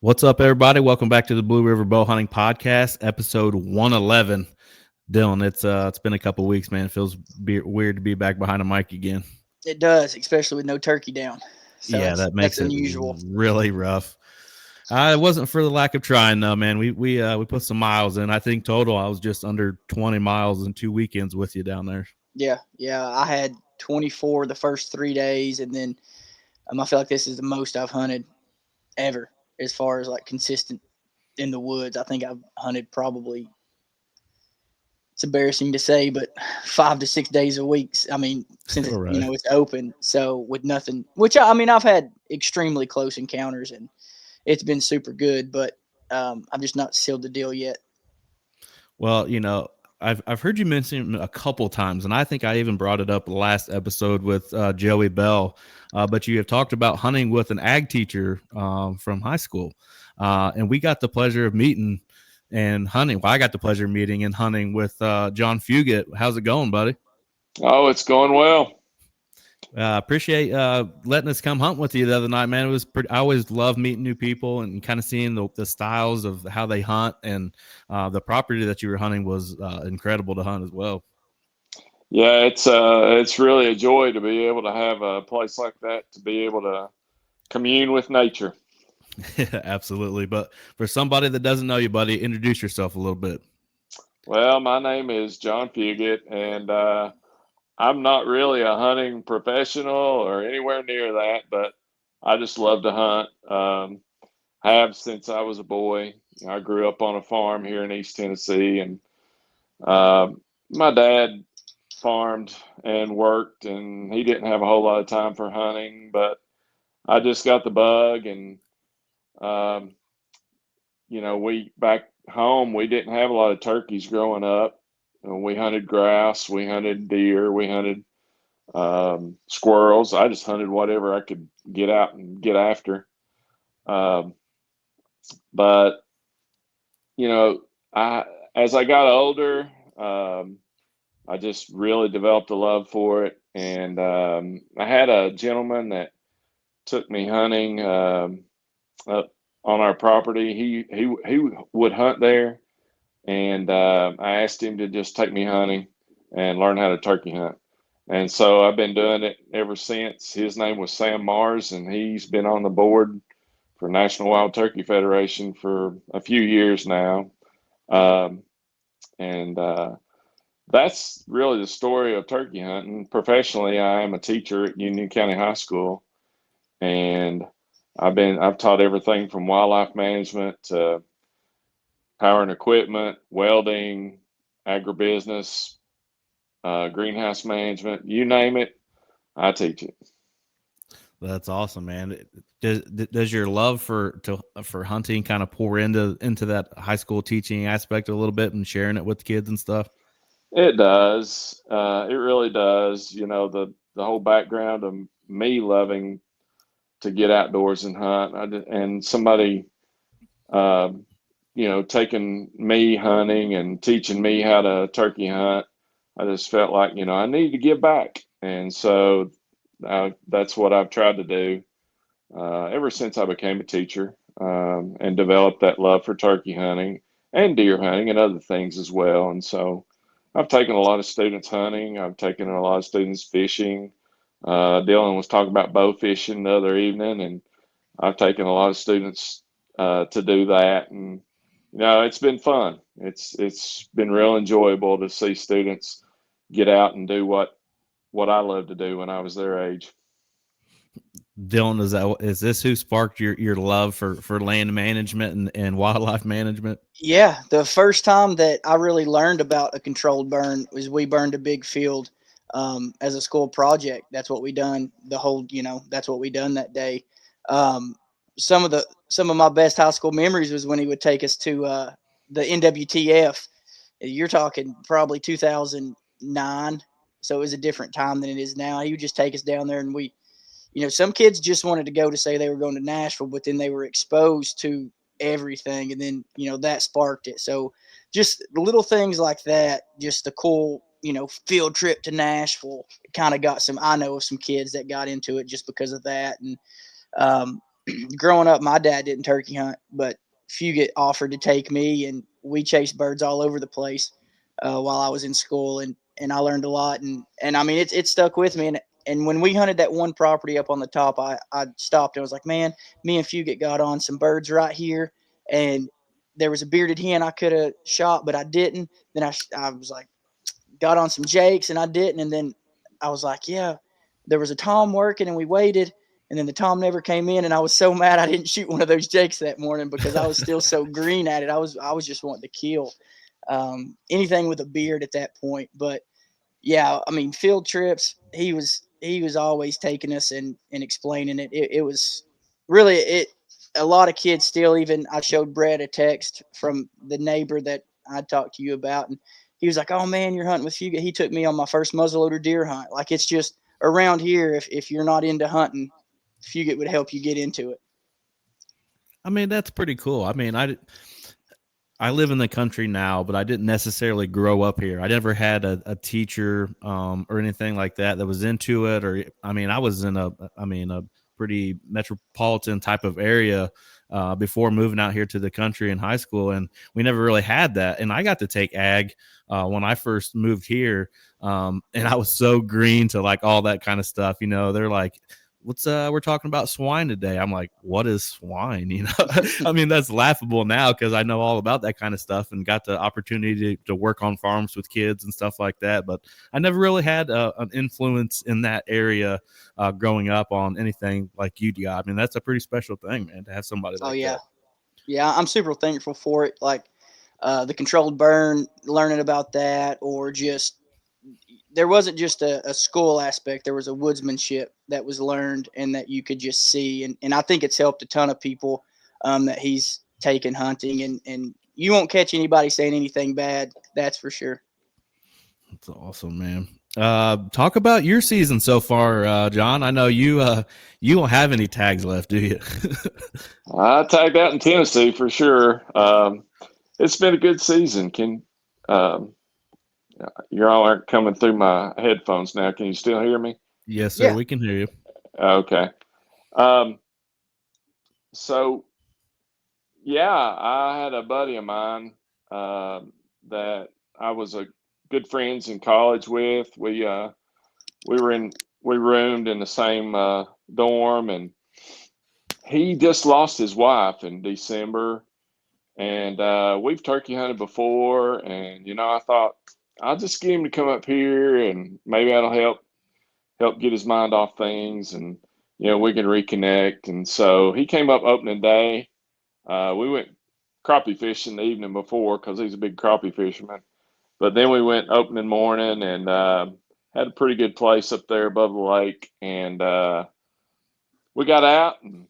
What's up, everybody? Welcome back to the Blue River Bow Hunting Podcast, episode 111. Dylan, it's been a couple weeks, man. It feels weird to be back behind a mic again. It does, especially with no turkey down. So Yeah, that that's makes it unusual. really rough. It wasn't for the lack of trying, though, man. We put some miles in. I think total I was just under 20 miles in 2 weekends with you down there. Yeah. I had 24 the first 3 days, and then I feel like this is the most I've hunted ever as far as like consistent in the woods. I think I've hunted probably, it's embarrassing to say, but 5 to 6 days a week. I mean, since All right. it's open. So with nothing, which I've had extremely close encounters and it's been super good, but I've just not sealed the deal yet. Well, I've heard you mention it a couple times, and I think I even brought it up last episode with Joey Bell. But you have talked about hunting with an ag teacher from high school, and we got the pleasure of meeting and hunting. Well, I got the pleasure of meeting and hunting with John Fugate. How's it going, buddy? Oh, it's going well. Appreciate letting us come hunt with you the other night, man. It was pretty. I always love meeting new people and kind of seeing the styles of how they hunt, and the property that you were hunting was incredible to hunt as well. Yeah, it's really a joy to be able to have a place like that to be able to commune with nature. Absolutely. But for somebody that doesn't know you, buddy, introduce yourself a little bit. Well, my name is John Fugate, and I'm not really a hunting professional or anywhere near that, but I just love to hunt. Have since I was a boy. I grew up on a farm here in East Tennessee, and uh, my dad farmed and worked, and he didn't have a whole lot of time for hunting, but I just got the bug. And um, we back home, we didn't have a lot of turkeys growing up. We hunted grouse, we hunted deer, we hunted squirrels. I just hunted whatever I could get out and get after. Um, but you know, I as I got older, I just really developed a love for it, and I had a gentleman that took me hunting up on our property. He would hunt there, and I asked him to just take me hunting and learn how to turkey hunt. And so I've been doing it ever since. His name was Sam Mars, and he's been on the board for National Wild Turkey Federation for a few years now. Um, and That's really the story of turkey hunting. Professionally, I am a teacher at Union County High School, and I've taught everything from wildlife management to power and equipment, welding, agribusiness, greenhouse management, you name it, I teach it. That's awesome, man. Does your love for hunting kind of pour into that high school teaching aspect a little bit and sharing it with the kids and stuff? It does. It really does. The whole background of me loving to get outdoors and hunt, and somebody, um, taking me hunting and teaching me how to turkey hunt. I just felt like, I need to give back. And so that's what I've tried to do ever since I became a teacher, and developed that love for turkey hunting and deer hunting and other things as well. And so I've taken a lot of students hunting. I've taken a lot of students fishing. Dylan was talking about bow fishing the other evening, and I've taken a lot of students to do that. And it's been fun. It's been real enjoyable to see students get out and do what I loved to do when I was their age. Dylan, is this who sparked your love for land management and wildlife management? Yeah, the first time that I really learned about a controlled burn was we burned a big field as a school project. That's what we done. That's what we done that day. Um, some of my best high school memories was when he would take us to the NWTF. You're talking probably 2009, so it was a different time than it is now. He would just take us down there, and some kids just wanted to go to say they were going to Nashville, but then they were exposed to everything, and then that sparked it. So just little things like that, just the cool field trip to Nashville kind of got some. I know of some kids that got into it just because of that, and growing up, my dad didn't turkey hunt, but Fugate offered to take me, and we chased birds all over the place while I was in school, and I learned a lot, and I mean it stuck with me, and when we hunted that one property up on the top, I stopped and I was like, man, me and Fugate got on some birds right here, and there was a bearded hen I could have shot, but I didn't. Then I was like, got on some jakes and I didn't. And then I was like, yeah, there was a tom working and we waited. And then the tom never came in. And I was so mad I didn't shoot one of those jakes that morning because I was still so green at it. I was just wanting to kill anything with a beard at that point. But yeah, I mean, field trips, he was always taking us and explaining it. It was really it. A lot of kids still, even I showed Brett a text from the neighbor that I talked to you about, and he was like, "Oh man, you're hunting with Fugate." He took me on my first muzzleloader deer hunt. Like it's just around here. If you're not into hunting, Fugate would help you get into it. I mean, that's pretty cool. I mean, I live in the country now, but I didn't necessarily grow up here. I never had a teacher or anything like that that was into it. Or I mean, I was in a pretty metropolitan type of area before moving out here to the country in high school, and we never really had that. And I got to take ag when I first moved here, and I was so green to like all that kind of stuff. You know, they're like, we're talking about swine today. I'm like, what is swine? You know, I mean, that's laughable now because I know all about that kind of stuff and got the opportunity to work on farms with kids and stuff like that. But I never really had an influence in that area growing up on anything like you got. I mean, that's a pretty special thing, man, to have somebody Oh like yeah, that. yeah. I'm super thankful for it. Like the controlled burn, learning about that, or just there wasn't just a school aspect. There was a woodsmanship that was learned and that you could just see. And I think it's helped a ton of people that he's taken hunting. And you won't catch anybody saying anything bad. That's for sure. That's awesome, man. Talk about your season so far, John. I know you don't have any tags left, do you? I tagged out in Tennessee for sure. It's been a good season. Um, you all aren't coming through my headphones now. Can you still hear me? Yes, sir. Yeah. We can hear you. Okay. Um, so yeah, I had a buddy of mine that I was a good friends in college with. We were in we roomed in the same dorm, and he just lost his wife in December. And we've turkey hunted before, and I thought I'll just get him to come up here, and maybe that'll help get his mind off things, and we can reconnect. And so he came up opening day. We went crappie fishing the evening before because he's a big crappie fisherman. But then we went opening morning and had a pretty good place up there above the lake, and we got out and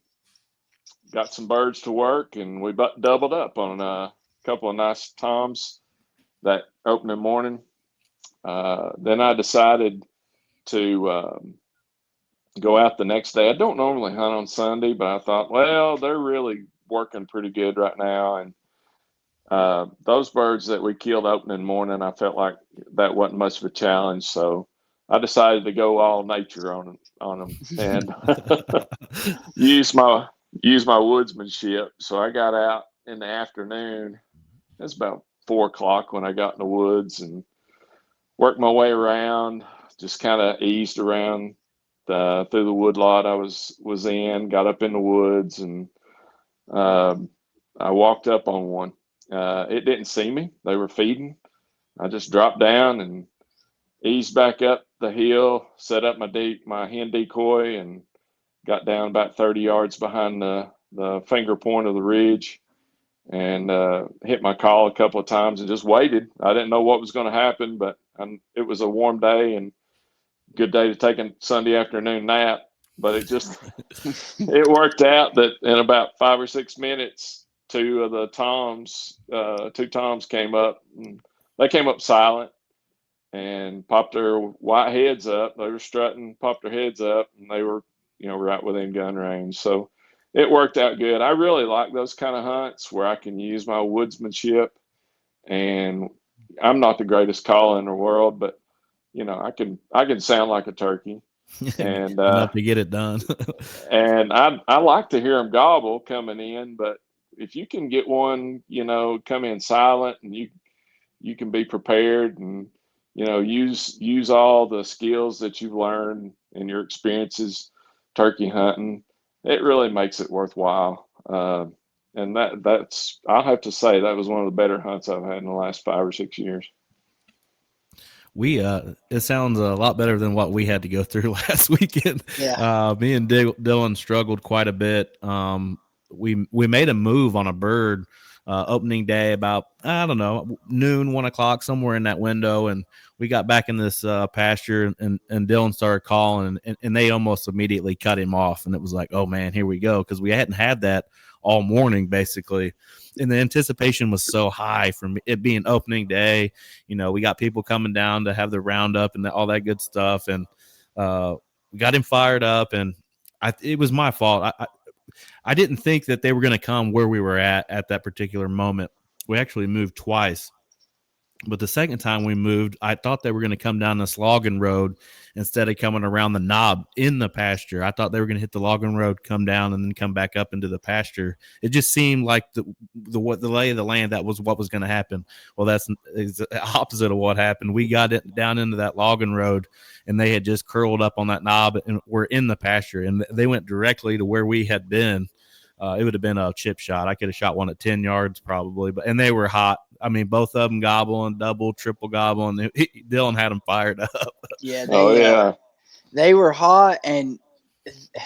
got some birds to work, and we doubled up on a couple of nice toms that opening morning. Then I decided to go out the next day. I don't normally hunt on Sunday, but I thought, well, they're really working pretty good right now. And those birds that we killed opening morning, I felt like that wasn't much of a challenge. So I decided to go all nature on them and use my woodsmanship. So I got out in the afternoon. It's about 4 o'clock when I got in the woods and worked my way around. Just kind of eased around through the woodlot I was in. Got up in the woods, and I walked up on one. It didn't see me. They were feeding. I just dropped down and eased back up the hill, set up my hen decoy, and got down about 30 yards behind the finger point of the ridge, and hit my call a couple of times and just waited. I didn't know what was going to happen, but it was a warm day and good day to take a Sunday afternoon nap. But it worked out that in about 5 or 6 minutes, two toms came up. And they came up silent and popped their white heads up. They were strutting, popped their heads up, and they were, right within gun range. So it worked out good. I really like those kind of hunts where I can use my woodsmanship. And I'm not the greatest caller in the world, but I can sound like a turkey. and enough to get it done. and I like to hear them gobble coming in, but if you can get one, come in silent, and you can be prepared, and use all the skills that you've learned in your experiences turkey hunting, it really makes it worthwhile. And that's I'll have to say that was one of the better hunts I've had in the last 5 or 6 years. It sounds a lot better than what we had to go through last weekend. Yeah. Me and Dylan struggled quite a bit. We made a move on a bird opening day about, I don't know, noon, 1 o'clock, somewhere in that window, and we got back in this pasture, and Dylan started calling, and they almost immediately cut him off, and it was like, oh man, here we go, because we hadn't had that all morning basically, and the anticipation was so high from it being opening day. We got people coming down to have the roundup and all that good stuff, and we got him fired up, and it was my fault. I didn't think that they were going to come where we were at that particular moment. We actually moved twice. But the second time we moved, I thought they were going to come down this logging road instead of coming around the knob in the pasture. I thought they were going to hit the logging road, come down, and then come back up into the pasture. It just seemed like the lay of the land, that was what was going to happen. Well, that's the opposite of what happened. We got it down into that logging road, and they had just curled up on that knob and were in the pasture, and they went directly to where we had been. It would have been a chip shot. I could have shot one at 10 yards probably, and they were hot. I mean, both of them gobbling, double, triple gobbling. Dylan had them fired up. Yeah. They were hot, and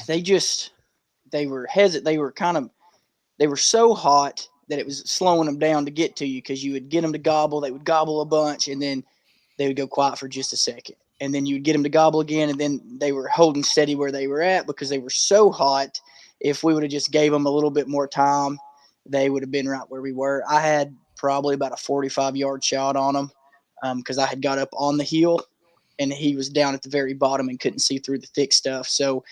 they were hesitant. They were so hot that it was slowing them down to get to you, because you would get them to gobble. They would gobble a bunch, and then they would go quiet for just a second. And then you would get them to gobble again, and then they were holding steady where they were at because they were so hot. If we would have just gave them a little bit more time, they would have been right where we were. I had probably about a 45-yard shot on them, because I had got up on the hill, and he was down at the very bottom and couldn't see through the thick stuff. So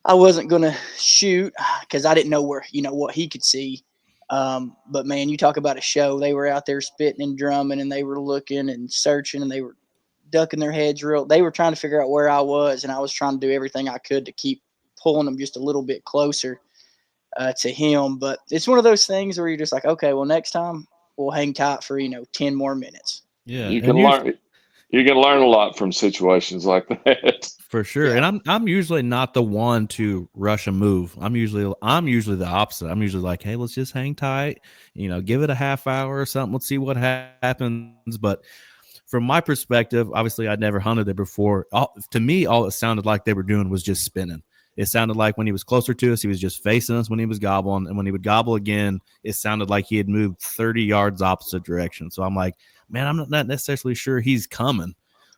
I wasn't going to shoot because I didn't know what he could see. But man, you talk about a show. They were out there spitting and drumming, and they were looking and searching, and they were ducking their heads they were trying to figure out where I was, and I was trying to do everything I could to keep pulling them just a little bit closer to him. But it's one of those things where you're just like, okay, well, next time we'll hang tight for 10 more minutes. Yeah, You can learn a lot from situations like that. For sure. Yeah. And I'm usually not the one to rush a move. I'm usually the opposite. I'm usually like, hey, let's just hang tight, give it a half hour or something. Let's see what happens. But from my perspective, obviously I'd never hunted it before. To me, all it sounded like they were doing was just spinning. It sounded like when he was closer to us, he was just facing us when he was gobbling. And when he would gobble again, it sounded like he had moved 30 yards opposite direction. So I'm like, man, I'm not necessarily sure he's coming.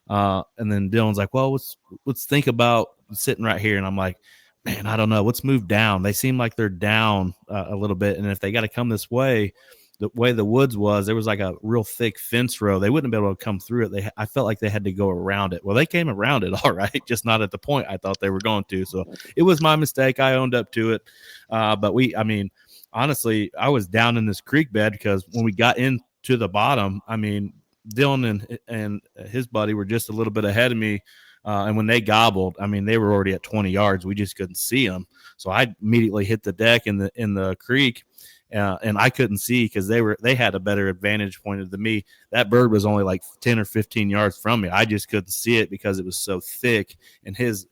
And then Dylan's like, well, let's think about sitting right here. And I'm like, man, I don't know. Let's move down. They seem like they're down a little bit. And if they got to come this way, the way the woods was, there was like a real thick fence row. They wouldn't be able to come through it. I felt like they had to go around it. Well, they came around it all right, just not at the point I thought they were going to. So it was my mistake. I owned up to it. But honestly, I was down in this creek bed because when we got into the bottom, Dylan and his buddy were just a little bit ahead of me. And when they gobbled, they were already at 20 yards. We just couldn't see them. So I immediately hit the deck in the creek. And I couldn't see because they had a better advantage point than me. That bird was only like 10 or 15 yards from me. I just couldn't see it because it was so thick, and his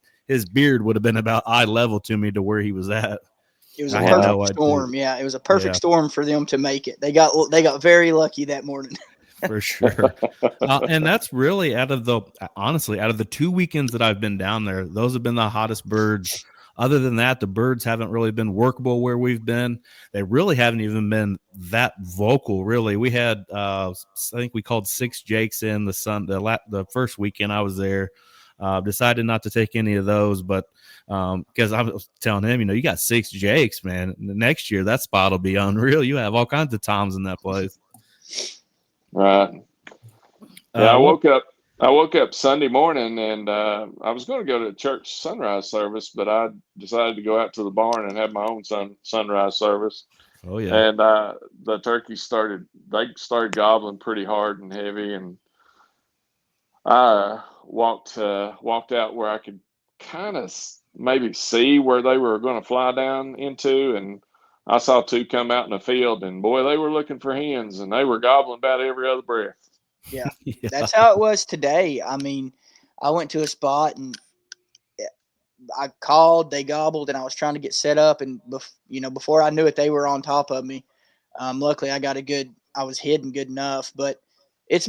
beard would have been about eye level to me to where he was at. It was a perfect storm. Yeah, it was a perfect storm for them to make it. They got very lucky that morning. For sure. And that's really out of the 2 weekends that I've been down there, those have been the hottest birds. Other than that, the birds haven't really been workable where we've been. They really haven't even been that vocal, really. We had, I think we called 6 jakes in the first weekend I was there. Decided not to take any of those, but because I was telling him, you got 6 jakes, man. Next year, that spot will be unreal. You have all kinds of toms in that place. Right. Yeah, I woke up Sunday morning, and I was going to go to church sunrise service, but I decided to go out to the barn and have my own sunrise service. Oh yeah. And the turkeys started gobbling pretty hard and heavy, and I walked out where I could kind of maybe see where they were going to fly down into, and I saw two come out in the field, and boy, they were looking for hens, and they were gobbling about every other breath. Yeah, Yeah. that's how it was today. I mean, I went to a spot and I called, they gobbled, and I was trying to get set up, and before I knew it, they were on top of me. Luckily, I was hidden good enough, but this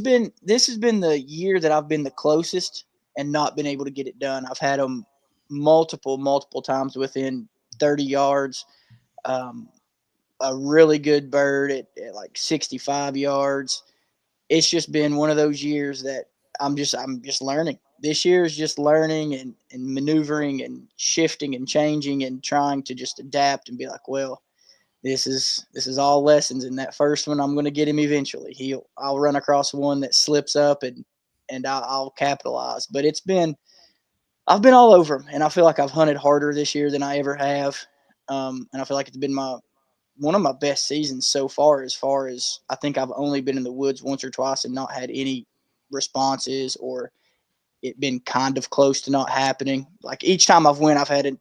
has been the year that I've been the closest and not been able to get it done. I've had them multiple times within 30 yards. Um, a really good bird at like 65 yards. It's just been one of those years that I'm just learning. This year is just learning and maneuvering and shifting and changing and trying to just adapt and be like, well, this is all lessons. And that first one, I'm going to get him eventually. I'll run across one that slips up and I'll capitalize. But I've been all over 'em, and I feel like I've hunted harder this year than I ever have. And I feel like it's been one of my best seasons so far. As far as I think I've only been in the woods once or twice and not had any responses, or it been kind of close to not happening. Like each time I've went, I've had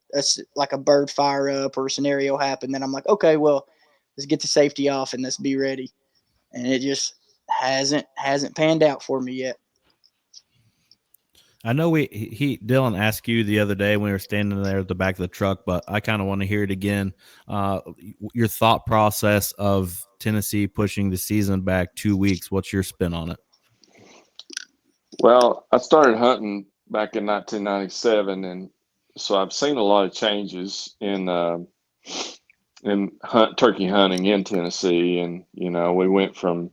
like a bird fire up or a scenario happen. Then I'm like, okay, well, let's get the safety off and let's be ready. And it just hasn't panned out for me yet. I know Dylan asked you the other day when we were standing there at the back of the truck, but I kind of want to hear it again. Your thought process of Tennessee pushing the season back 2 weeks. What's your spin on it? Well, I started hunting back in 1997, and so I've seen a lot of changes in turkey hunting in Tennessee. And we went from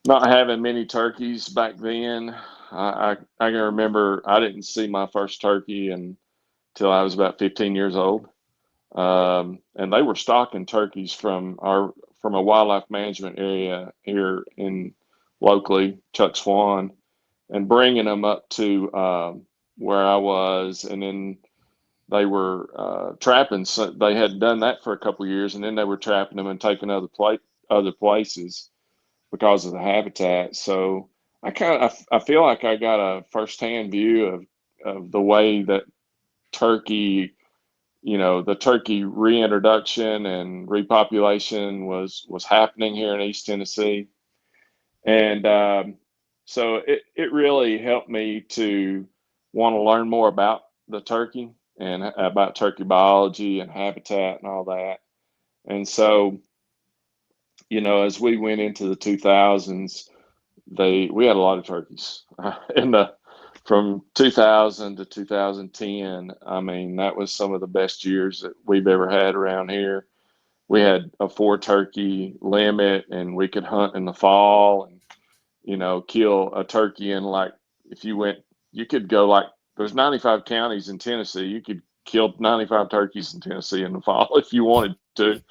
not having many turkeys back then. I can remember I didn't see my first turkey until I was about 15 years old, and they were stocking turkeys from a wildlife management area here in locally, Chuck Swan, and bringing them up to where I was, and then they were trapping. So they had done that for a couple of years, and then they were trapping them and taking other places because of the habitat. So I feel like I got a firsthand view of the way that turkey, the turkey reintroduction and repopulation was happening here in East Tennessee. And so it really helped me to want to learn more about the turkey and about turkey biology and habitat and all that. And so, as we went into the 2000s, we had a lot of turkeys in the from 2000 to 2010. I mean, that was some of the best years that we've ever had around here. We had a 4 turkey limit, and we could hunt in the fall and kill a turkey in, like, if you could go, like, there's 95 counties in Tennessee. You could kill 95 turkeys in Tennessee in the fall if you wanted to,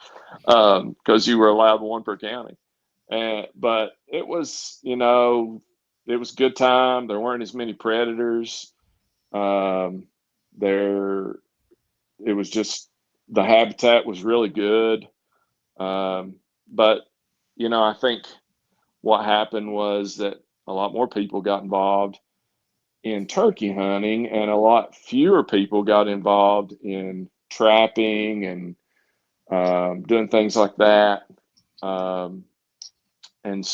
because you were allowed one per county. But it was good time. There weren't as many predators. Um, there, it was just the habitat was really good. But I think what happened was that a lot more people got involved in turkey hunting, and a lot fewer people got involved in trapping and doing things like that. And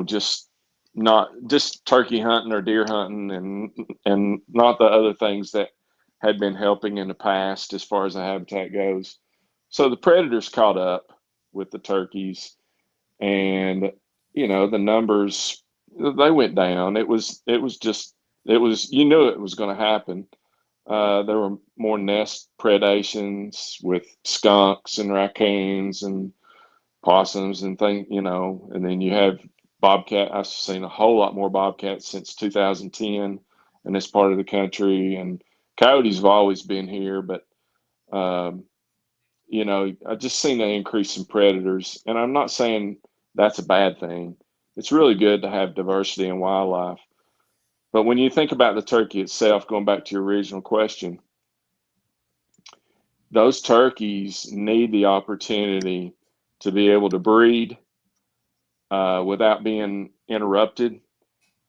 just not just turkey hunting or deer hunting, and not the other things that had been helping in the past as far as the habitat goes. So the predators caught up with the turkeys, and the numbers, they went down. You knew it was going to happen. There were more nest predations with skunks and raccoons and possums and things, and then you have bobcat. I've seen a whole lot more bobcats since 2010 in this part of the country, and coyotes have always been here, but um, I just seen an increase in predators, and I'm not saying that's a bad thing. It's really good to have diversity in wildlife. But when you think about the turkey itself, going back to your original question, those turkeys need the opportunity to be able to breed without being interrupted,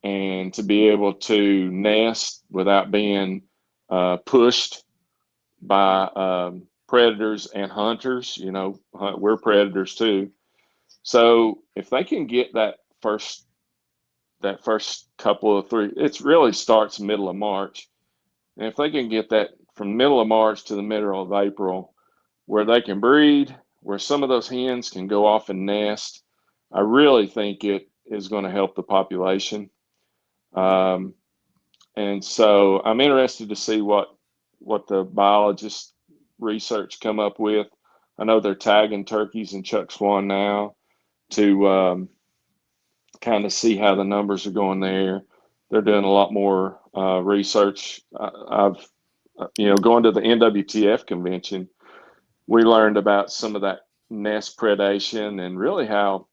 and to be able to nest without being pushed by predators and hunters. You know, we're predators too. So if they can get that first couple of three, it really starts middle of March. And if they can get that from middle of March to the middle of April, where they can breed, where some of those hens can go off and nest, I really think it is going to help the population. And so I'm interested to see what the biologists research come up with. I know they're tagging turkeys in Chuck Swan now to kind of see how the numbers are going there. They're doing a lot more research. I've going to the NWTF convention, we learned about some of that nest predation and really how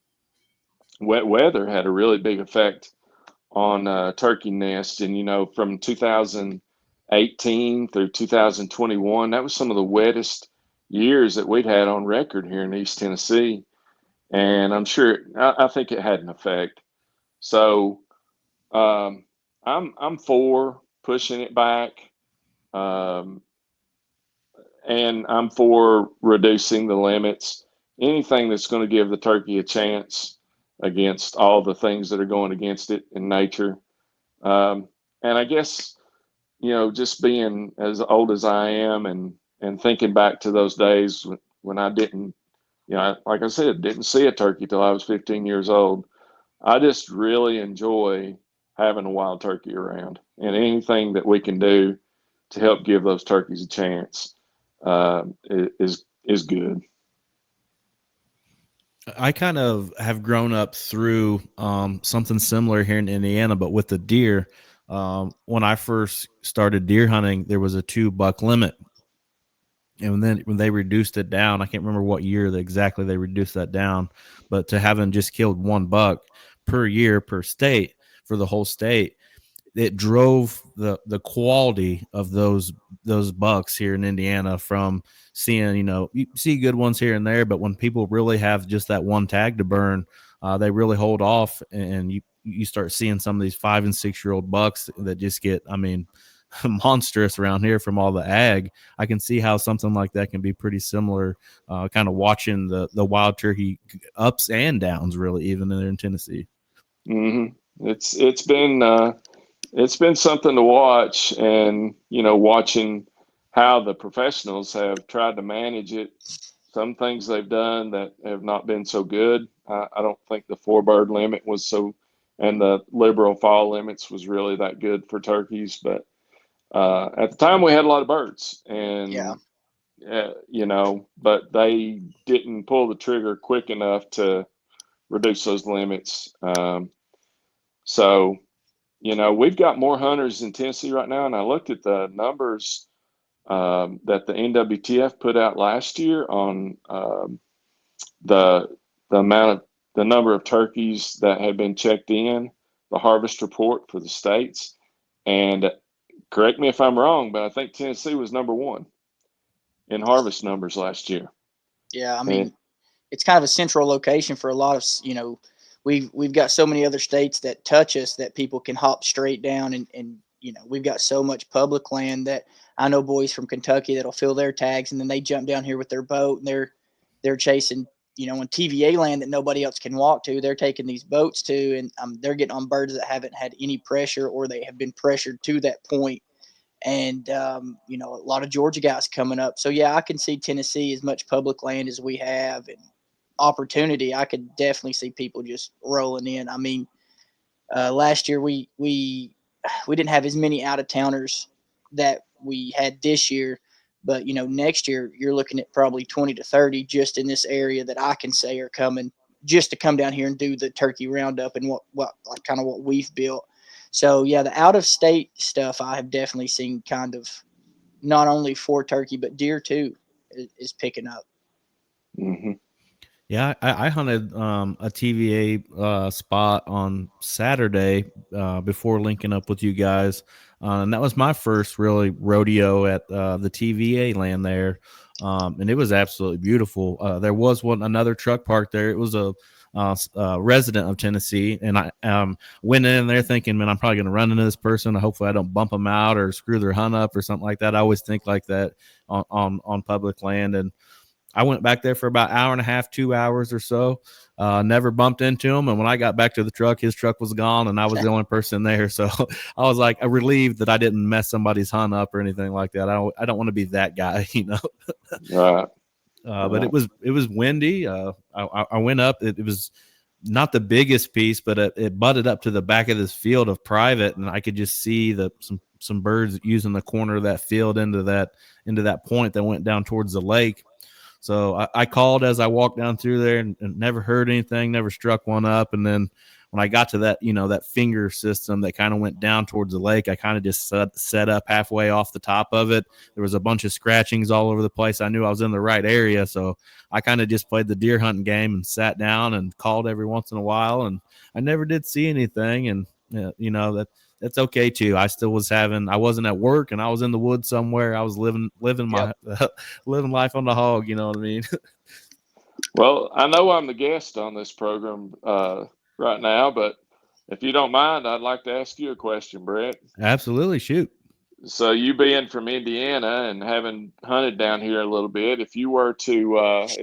wet weather had a really big effect on turkey nests. And, from 2018 through 2021, that was some of the wettest years that we'd had on record here in East Tennessee. And I think it had an effect. So I'm for pushing it back. And I'm for reducing the limits. Anything that's going to give the turkey a chance against all the things that are going against it in nature. And I guess, just being as old as I am and thinking back to those days when I didn't, like I said, didn't see a turkey till I was 15 years old. I just really enjoy having a wild turkey around, and anything that we can do to help give those turkeys a chance is good. I kind of have grown up through something similar here in Indiana, but with the deer. When I first started deer hunting, there was a 2-buck limit. And then when they reduced it down, I can't remember what year exactly they reduced that down, but to having just killed 1 buck per year per state for the whole state, it drove the quality of those bucks here in Indiana from seeing, you see good ones here and there, but when people really have just that one tag to burn, they really hold off, and you start seeing some of these 5 and 6 year old bucks that just get, monstrous around here from all the ag. I can see how something like that can be pretty similar, kind of watching the wild turkey ups and downs, really, even there in Tennessee. Mm-hmm. It's been something to watch, and watching how the professionals have tried to manage it. Some things they've done that have not been so good. I don't think the 4-bird limit was and the liberal fall limits was really that good for turkeys. But at the time we had a lot of birds, and Yeah. But they didn't pull the trigger quick enough to reduce those limits. So we've got more hunters in Tennessee right now, and I looked at the numbers that the NWTF put out last year on the number of turkeys that had been checked in, the harvest report for the states. And correct me if I'm wrong, but I think Tennessee was number 1 in harvest numbers last year. Yeah, it's kind of a central location for a lot of, we've got so many other states that touch us that people can hop straight down, and we've got so much public land that I know boys from Kentucky that'll fill their tags, and then they jump down here with their boat, and they're chasing, on TVA land that nobody else can walk to. They're taking these boats to, and they're getting on birds that haven't had any pressure, or they have been pressured to that point. And a lot of Georgia guys coming up. So yeah, I can see Tennessee, as much public land as we have and opportunity, I could definitely see people just rolling in. Last year we didn't have as many out of towners that we had this year, but next year you're looking at probably 20 to 30 just in this area that I can say are coming just to come down here and do the turkey roundup and what like kind of what we've built. So yeah, the out of state stuff I have definitely seen kind of not only for turkey but deer too is picking up. Mm-hmm. Yeah, I hunted a TVA spot on Saturday before linking up with you guys, and that was my first really rodeo at the TVA land there, and it was absolutely beautiful. There was another truck park there. It was a resident of Tennessee, and I went in there thinking, man, I'm probably going to run into this person. Hopefully, I don't bump them out or screw their hunt up or something like that. I always think like that on public land, and I went back there for about an hour and a half, 2 hours or so. Never bumped into him. And when I got back to the truck, his truck was gone and I was the only person there. So I was like relieved that I didn't mess somebody's hunt up or anything like that. I don't want to be that guy, you know. Right. But it was windy. I went up. It was not the biggest piece, but it butted up to the back of this field of private, and I could just see some birds using the corner of that field into that point that went down towards the lake. So I called as I walked down through there and never heard anything, never struck one up. And then when I got to that, that finger system that kind of went down towards the lake, I kind of just set up halfway off the top of it. There was a bunch of scratchings all over the place. I knew I was in the right area. So I kind of just played the deer hunting game and sat down and called every once in a while. And I never did see anything. And, that's okay too. I wasn't at work and I was in the woods somewhere. I was living my living life on the hog. You know what I mean? Well, I know I'm the guest on this program right now, but if you don't mind, I'd like to ask you a question, Brett. Absolutely. Shoot. So you being from Indiana and having hunted down here a little bit, if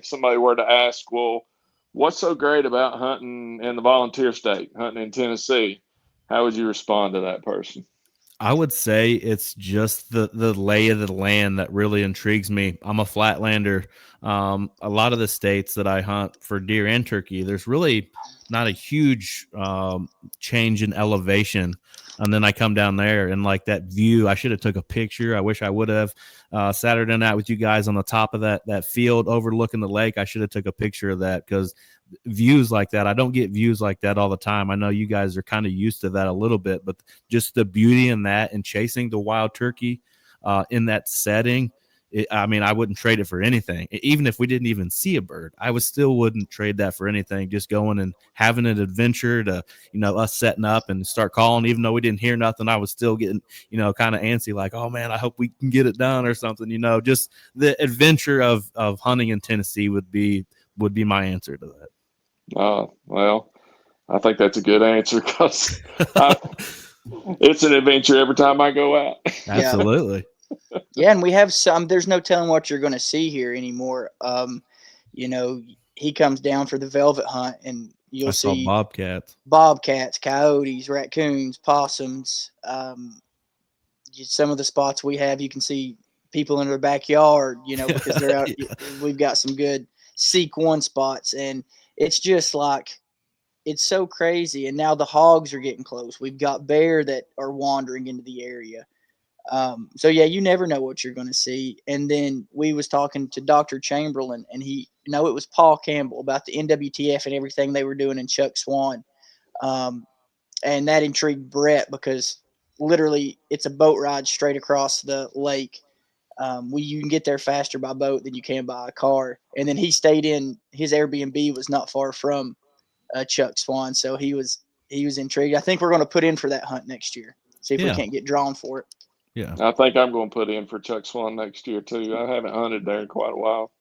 somebody were to ask, well, what's so great about hunting in the volunteer state, hunting in Tennessee? How would you respond to that person? I would say it's just the lay of the land that really intrigues me. I'm a flatlander. A lot of the states that I hunt for deer and turkey, there's really not a huge change in elevation. And then I come down there and like that view, I should have took a picture. I wish I would have. Saturday night with you guys on the top of that field overlooking the lake. I should have took a picture of that because views like that, I don't get views like that all the time. I know you guys are kind of used to that a little bit, but just the beauty in that and chasing the wild turkey in that setting, I wouldn't trade it for anything. Even if we didn't even see a bird, I still wouldn't trade that for anything. Just going and having an adventure to, us setting up and start calling, even though we didn't hear nothing, I was still getting, kind of antsy, like, oh man, I hope we can get it done or something, just the adventure of hunting in Tennessee would be my answer to that. Oh, well, I think that's a good answer because it's an adventure every time I go out. Absolutely. Yeah, and we have there's no telling what you're going to see here anymore. He comes down for the velvet hunt and you'll see bobcats, coyotes, raccoons, possums. Some of the spots we have, you can see people in their backyard, because they're out. We've got some good seek one spots, and it's just like, it's so crazy. And now the hogs are getting close. We've got bear that are wandering into the area. So yeah, you never know what you're going to see. And then we was talking to Dr. Chamberlain, and it was Paul Campbell about the NWTF and everything they were doing in Chuck Swan. And that intrigued Brett because literally it's a boat ride straight across the lake. You can get there faster by boat than you can by a car. And then he stayed in his Airbnb was not far from Chuck Swan, so he was intrigued. I think we're going to put in for that hunt next year. See if we can't get drawn for it. Yeah, I think I'm going to put in for Chuck Swan next year too. I haven't hunted there in quite a while.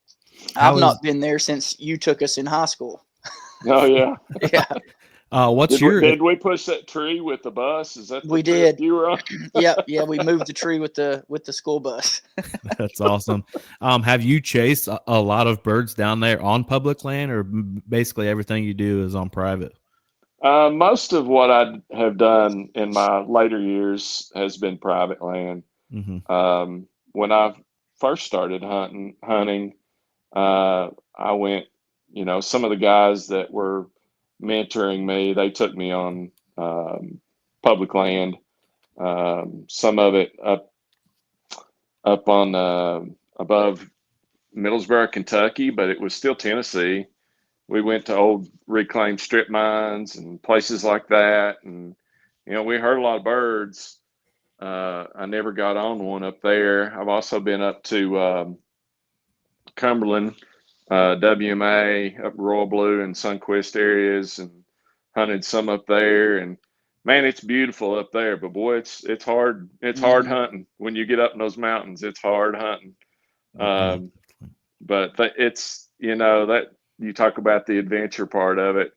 I've not been there since you took us in high school. Oh yeah, yeah. Did we push that tree with the bus? Is that we did? You were on? Yeah. We moved the tree with the school bus. That's awesome. Have you chased a lot of birds down there on public land, or basically everything you do is on private? Most of what I have done in my later years has been private land. Mm-hmm. When I first started hunting, I went. Some of the guys that were mentoring me, they took me on public land. Some of it up on above Middlesboro, Kentucky, but it was still Tennessee. We went to old reclaimed strip mines and places like that, and we heard a lot of birds. I never got on one up there. I've also been up to Cumberland, WMA, up Royal Blue and Sunquist areas, and hunted some up there. And man, it's beautiful up there, but boy, it's hard. It's hard hunting when you get up in those mountains. It's hard hunting. But it's that you talk about the adventure part of it.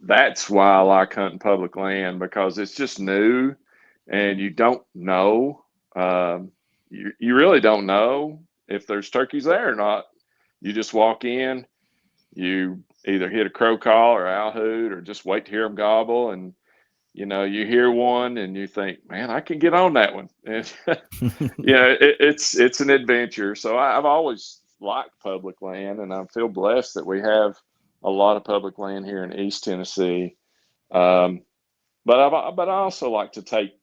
That's why I like hunting public land, because it's just new and you don't know. You really don't know if there's turkeys there or not. You just walk in, you either hit a crow call or owl hoot or just wait to hear them gobble. And, you hear one and you think, man, I can get on that one. And, it's an adventure. So I've always liked public land, and I feel blessed that we have a lot of public land here in East Tennessee. Um, but I also like to take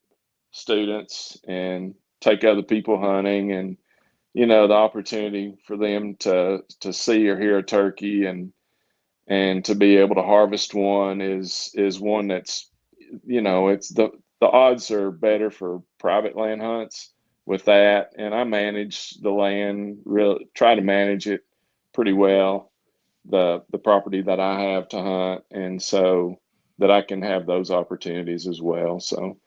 students and take other people hunting, and the opportunity for them to see or hear a turkey and to be able to harvest one is one that's it's the odds are better for private land hunts with that. And I manage the land, really try to manage it pretty well, the property that I have to hunt, and so that I can have those opportunities as well. So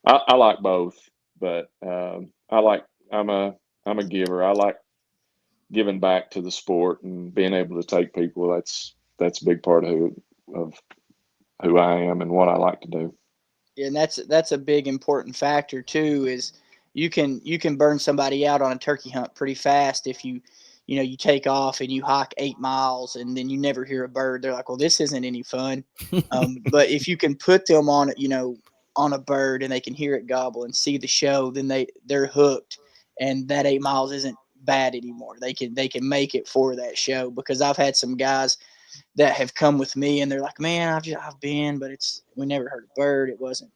I like both, but I'm a giver. I like giving back to the sport and being able to take people. That's a big part of who I am and what I like to do. Yeah, and that's a big important factor too. Is you can burn somebody out on a turkey hunt pretty fast if you take off and you hike 8 miles and then you never hear a bird. They're like, well, this isn't any fun. But if you can put them on on a bird and they can hear it gobble and see the show, then they're hooked, and that 8 miles isn't bad anymore. They can make it for that show, because I've had some guys that have come with me and they're like, man, I've been, but we never heard a bird. It wasn't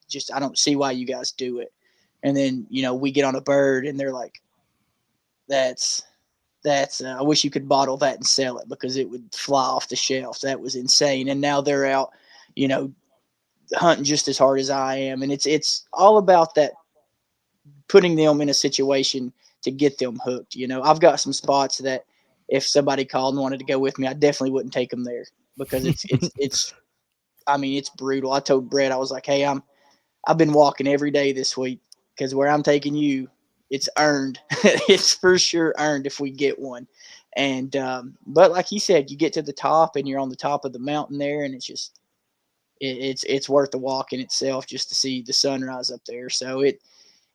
just, I don't see why you guys do it. And then, we get on a bird and they're like, that's, I wish you could bottle that and sell it, because it would fly off the shelf. That was insane. And now they're out, you know, hunting just as hard as I am. And it's all about that, putting them in a situation to get them hooked. I've got some spots that if somebody called and wanted to go with me, I definitely wouldn't take them there, because I mean, it's brutal. I told Brett, I was like, hey, I've been walking every day this week, because where I'm taking you, it's earned. It's for sure earned if we get one. And but like he said, you get to the top and you're on the top of the mountain there, and it's just it's worth the walk in itself, just to see the sunrise up there. So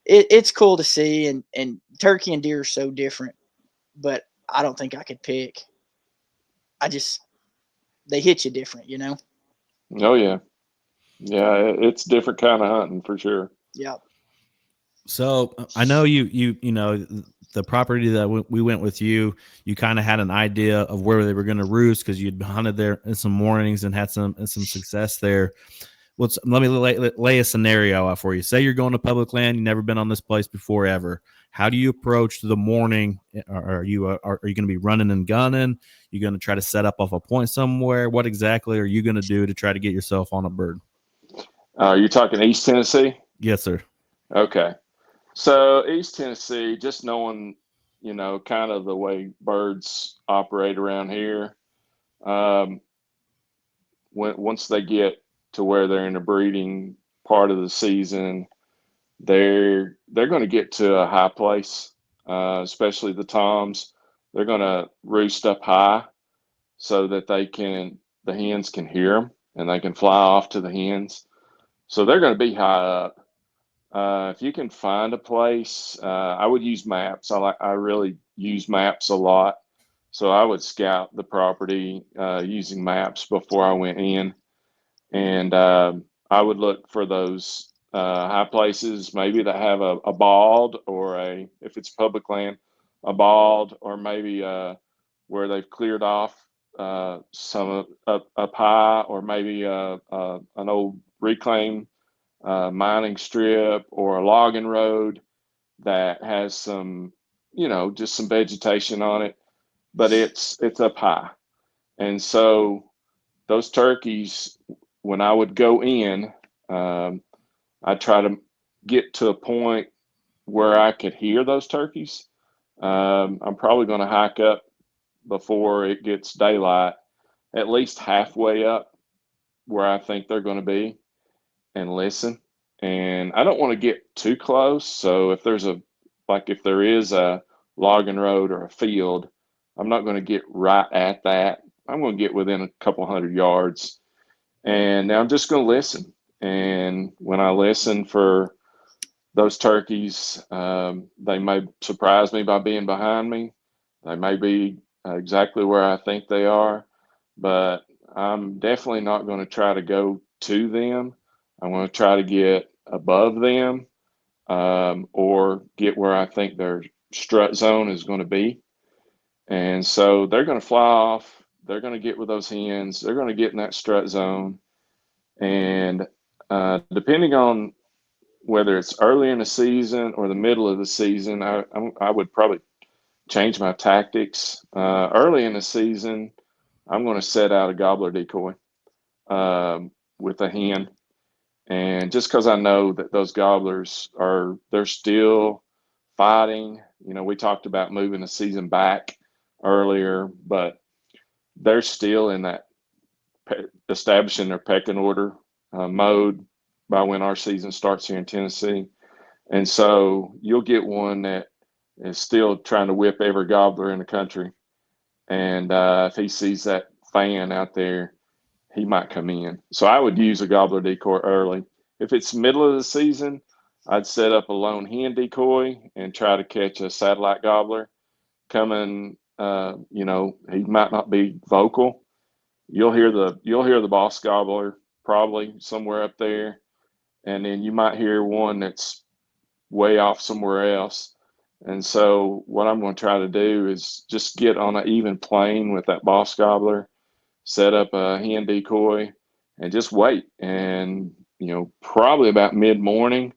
it's cool to see, and turkey and deer are so different, but I don't think I could pick. I just They hit you different. Oh yeah, yeah. It's different kind of hunting for sure. Yeah. So I know the property that we went with you kind of had an idea of where they were going to roost, because you'd hunted there in some mornings and had some success there. Let me lay a scenario out for you. Say you're going to public land, you've never been on this place before ever. How do you approach the morning? Are you going to be running and gunning? You going to try to set up off a point somewhere? What exactly are you going to do to try to get yourself on a bird? You're talking East Tennessee? Yes, sir. Okay. So East Tennessee, just knowing, kind of the way birds operate around here, once they get to where they're in the breeding part of the season, they're going to get to a high place, especially the toms. They're going to roost up high so that the hens can hear them and they can fly off to the hens. So they're going to be high up. If you can find a place, I would use maps. I really use maps a lot. So I would scout the property using maps before I went in, and I would look for those high places, maybe that have a bald, or if it's public land, a bald, or maybe where they've cleared off some up high, or maybe an old reclaim mining strip or a logging road that has some, just some vegetation on it, but it's up high. And so those turkeys, when I would go in, I try to get to a point where I could hear those turkeys. I'm probably going to hike up before it gets daylight, at least halfway up where I think they're going to be, and listen. And I don't want to get too close. So if if there is a logging road or a field, I'm not going to get right at that. to get within a couple hundred yards, and now I'm just going to listen. And when I listen for those turkeys, they may surprise me by being behind me. They may be exactly where I think they are, but I'm definitely not going to try to go to them. I'm going to try to get above them, or get where I think their strut zone is going to be. And so they're going to fly off. They're going to get with those hens. They're going to get in that strut zone. And depending on whether it's early in the season or the middle of the season, I would probably change my tactics. Early in the season, I'm going to set out a gobbler decoy, with a hen. And just because I know that those gobblers they're still fighting. We talked about moving the season back earlier, but they're still in that establishing their pecking order mode by when our season starts here in Tennessee. And so you'll get one that is still trying to whip every gobbler in the country. And if he sees that fan out there, he might come in. So I would use a gobbler decoy early. If it's middle of the season, I'd set up a lone hen decoy and try to catch a satellite gobbler coming. He might not be vocal. You'll hear the boss gobbler probably somewhere up there, and then you might hear one that's way off somewhere else. And so what I'm going to try to do is just get on an even plane with that boss gobbler, set up a hen decoy, and just wait. And probably about mid-morning,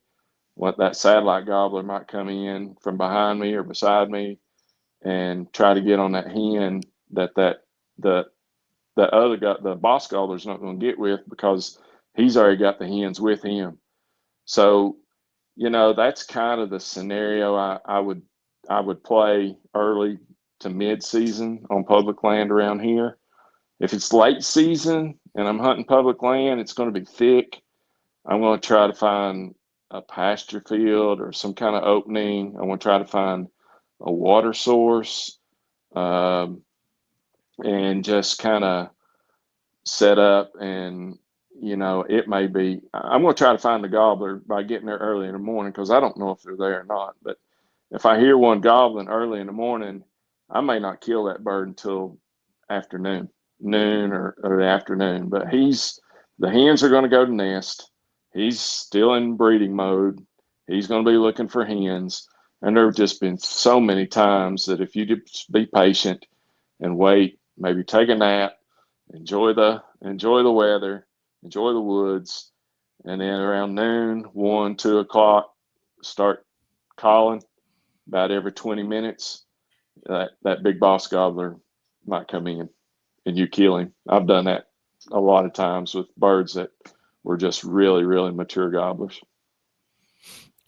what that satellite gobbler might come in from behind me or beside me, and try to get on that hen the boss gobbler's not going to get with, because he's already got the hens with him. So that's kind of the scenario I would play early to mid-season on public land around here. If it's late season and I'm hunting public land, it's going to be thick. I'm going to try to find a pasture field or some kind of opening. I want to try to find a water source, and just kind of set up. And it may be, I'm going to try to find the gobbler by getting there early in the morning, because I don't know if they're there or not. But if I hear one gobbling early in the morning, I may not kill that bird until noon or the afternoon. But the hens are going to go to nest. He's still in breeding mode. He's going to be looking for hens. And there have just been so many times that if you just be patient and wait, maybe take a nap, enjoy the weather, enjoy the woods, and then around noon, 1, 2 o'clock, start calling about every 20 minutes. That big boss gobbler might come in and you kill him. I've done that a lot of times with birds that were just really, really mature gobblers.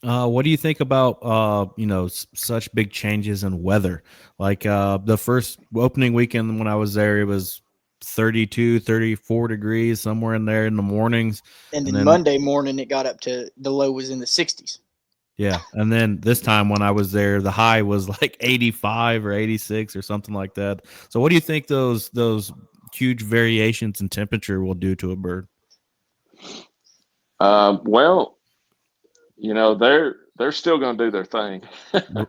What do you think about such big changes in weather? Like the first opening weekend when I was there, it was 32, 34 degrees, somewhere in there in the mornings. And then Monday morning, it got up to the low was in the 60s. Yeah. And then this time when I was there, the high was like 85 or 86 or something like that. So what do you think those huge variations in temperature will do to a bird? Well, they're still going to do their thing.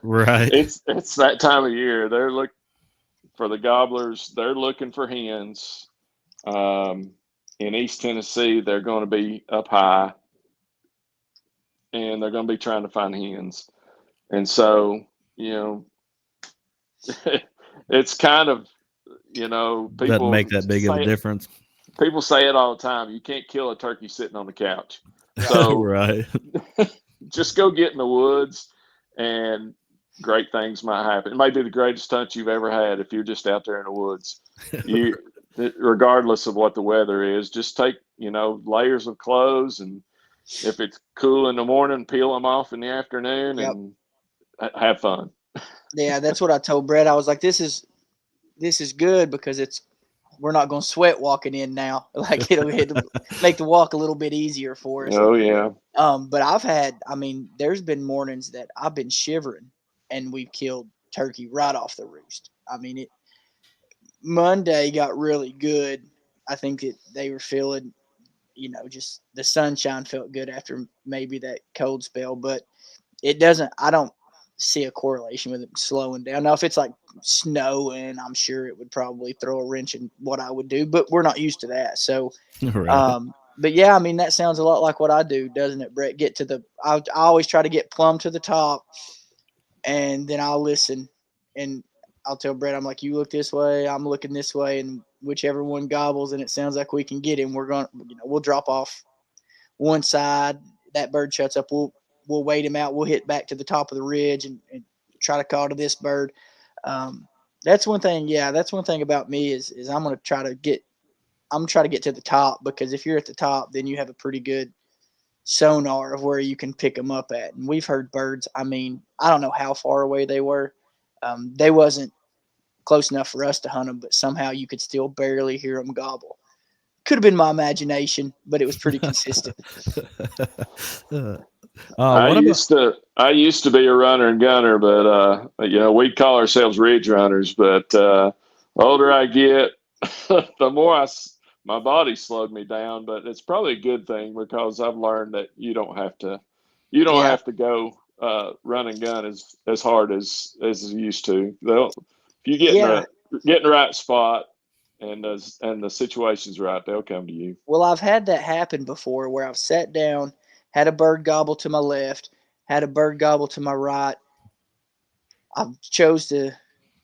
Right. It's that time of year. They're looking for the gobblers. They're looking for hens. In East Tennessee, they're going to be up high, and they're going to be trying to find hens. And so, it's kind of, people doesn't make that big of a difference. People say it all the time. You can't kill a turkey sitting on the couch. So right. Just go get in the woods, and great things might happen. It may be the greatest hunt you've ever had if you're just out there in the woods. Regardless of what the weather is, just take, layers of clothes, and if it's cool in the morning, peel them off in the afternoon. Yep. And have fun. Yeah, that's what I told Brett. I was like, this is good because we're not going to sweat walking in now. Like it'll make the walk a little bit easier for us. Oh yeah. But there's been mornings that I've been shivering and we've killed turkey right off the roost. Monday got really good. I think that they were feeling, just the sunshine felt good after maybe that cold spell, but I don't see a correlation with it slowing down. Now, if it's like snowing, I'm sure it would probably throw a wrench in what I would do, but we're not used to that. So, Right. but yeah, I mean, that sounds a lot like what I do, doesn't it, Brett? I always try to get plumb to the top, and then I'll listen, and I'll tell Brett, I'm like, you look this way, I'm looking this way, and whichever one gobbles and it sounds like we can get him, we'll drop off one side. That bird shuts up. We'll wait him out. We'll hit back to the top of the ridge and try to call to this bird. Um, that's one thing. Yeah, that's one thing about me is I'm trying to get to the top, because if you're at the top, then you have a pretty good sonar of where you can pick them up at. And we've heard birds. I mean, I don't know how far away they were. They wasn't close enough for us to hunt them, but somehow you could still barely hear them gobble. Could have been my imagination, but it was pretty consistent. What about? I used to be a runner and gunner, but we'd call ourselves ridge runners. But the older I get, the more my body slowed me down. But it's probably a good thing, because I've learned that you don't have Yeah, to go run and gun as hard as you used to. If you yeah. get in the right spot, and the situation's right, they'll come to you. Well, I've had that happen before where I've sat down, had a bird gobble to my left, had a bird gobble to my right. I chose to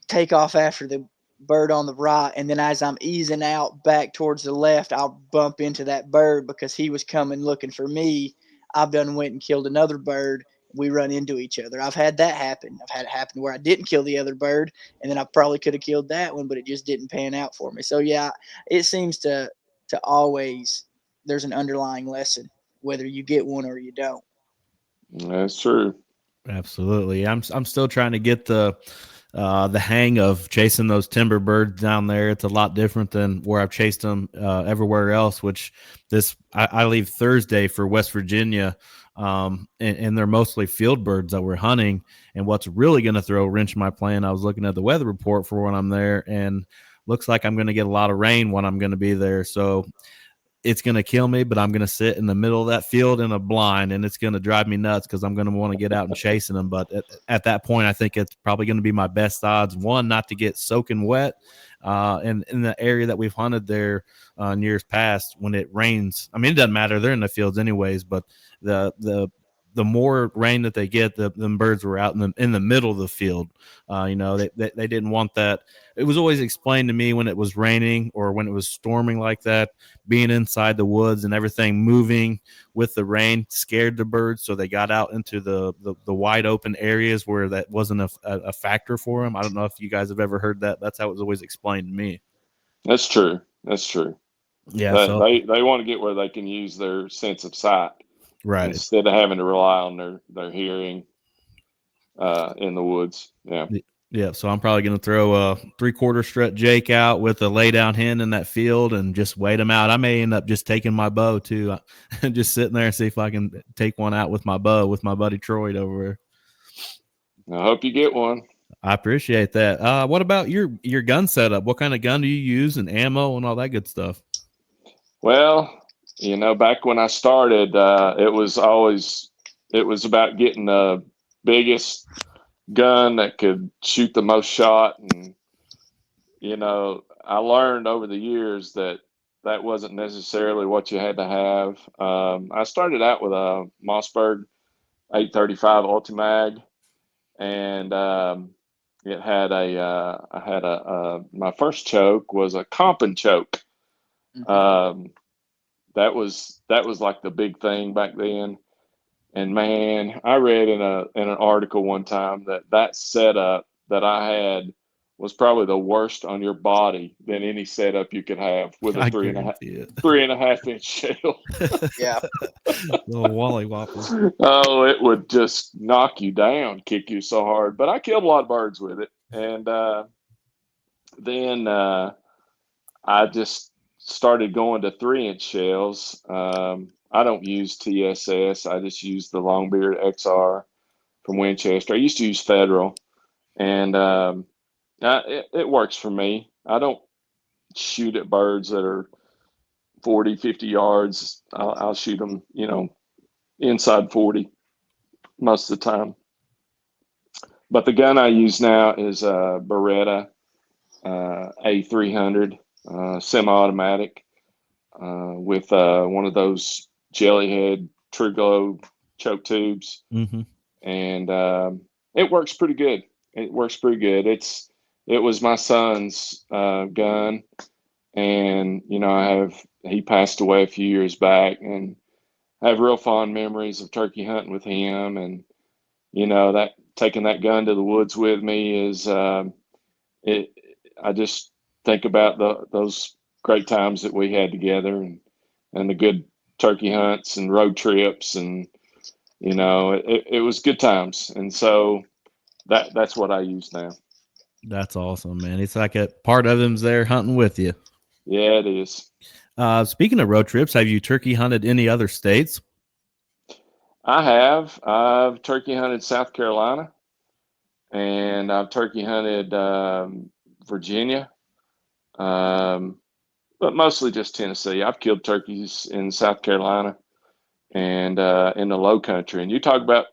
take off after the bird on the right, and then as I'm easing out back towards the left, I'll bump into that bird because he was coming looking for me. I've done went and killed another bird. We run into each other. I've had that happen. I've had it happen where I didn't kill the other bird, and then I probably could have killed that one, but it just didn't pan out for me. So yeah, it seems to always there's an underlying lesson, whether you get one or you don't. That's true. Absolutely. I'm still trying to get the hang of chasing those timber birds down there. It's a lot different than where I've chased them everywhere else. Which I leave Thursday for West Virginia, and they're mostly field birds that we're hunting. And what's really going to throw a wrench in my plan? I was looking at the weather report for when I'm there, and looks like I'm going to get a lot of rain when I'm going to be there. So it's going to kill me, but I'm going to sit in the middle of that field in a blind, and it's going to drive me nuts because I'm going to want to get out and chasing them. But at that point, I think it's probably going to be my best odds. One, not to get soaking wet. And in the area that we've hunted there in years past, when it rains, I mean, it doesn't matter. They're in the fields anyways, but the more rain that they get, the birds were out in the middle of the field. They didn't want that. It was always explained to me when it was raining or when it was storming like that, being inside the woods and everything moving with the rain scared the birds, so they got out into the wide open areas where that wasn't a factor for them. I don't know if you guys have ever heard that. That's how it was always explained to me. That's true. That's true. Yeah, so They want to get where they can use their sense of sight right. instead of having to rely on their hearing in the woods. Yeah. Yeah, so I'm probably going to throw a 3/4 strut Jake out with a lay down hen in that field and just wait them out. I may end up just taking my bow too, and just sitting there and see if I can take one out with my bow with my buddy Troy over there. I hope you get one. I appreciate that. What about your gun setup? What kind of gun do you use and ammo and all that good stuff? Well, back when I started, it was about getting the biggest gun that could shoot the most shot. And, I learned over the years that wasn't necessarily what you had to have. I started out with a Mossberg 835 Ultimag, and it had my first choke was a Compton choke. Mm-hmm. That was like the big thing back then. And man, I read in an article one time that setup that I had was probably the worst on your body than any setup you could have with a I three and guarantee it. 3.5 inch shell. Yeah. Little Wally Whopper. Oh, it would just knock you down, kick you so hard. But I killed a lot of birds with it, and then I just started going to 3-inch shells. I don't use TSS. I just use the Longbeard XR from Winchester. I used to use Federal, and it works for me. I don't shoot at birds that are 40, 50 yards. I'll shoot them, inside 40 most of the time. But the gun I use now is a Beretta A300 semi-automatic with one of those jelly head True Glow choke tubes, and it works pretty good. It works pretty good. It was my son's gun, and he passed away a few years back, and I have real fond memories of turkey hunting with him, and that taking that gun to the woods with me is it. I just think about those great times that we had together, and the good turkey hunts and road trips, and it was good times, and so that's what I use now. That's awesome, man. It's like a part of him's there hunting with you. Yeah, it is. Speaking of road trips, have you turkey hunted any other states? I have. I've turkey hunted South Carolina, and I've turkey hunted Virginia, but mostly just Tennessee. I've killed turkeys in South Carolina and in the Low Country. And you talk about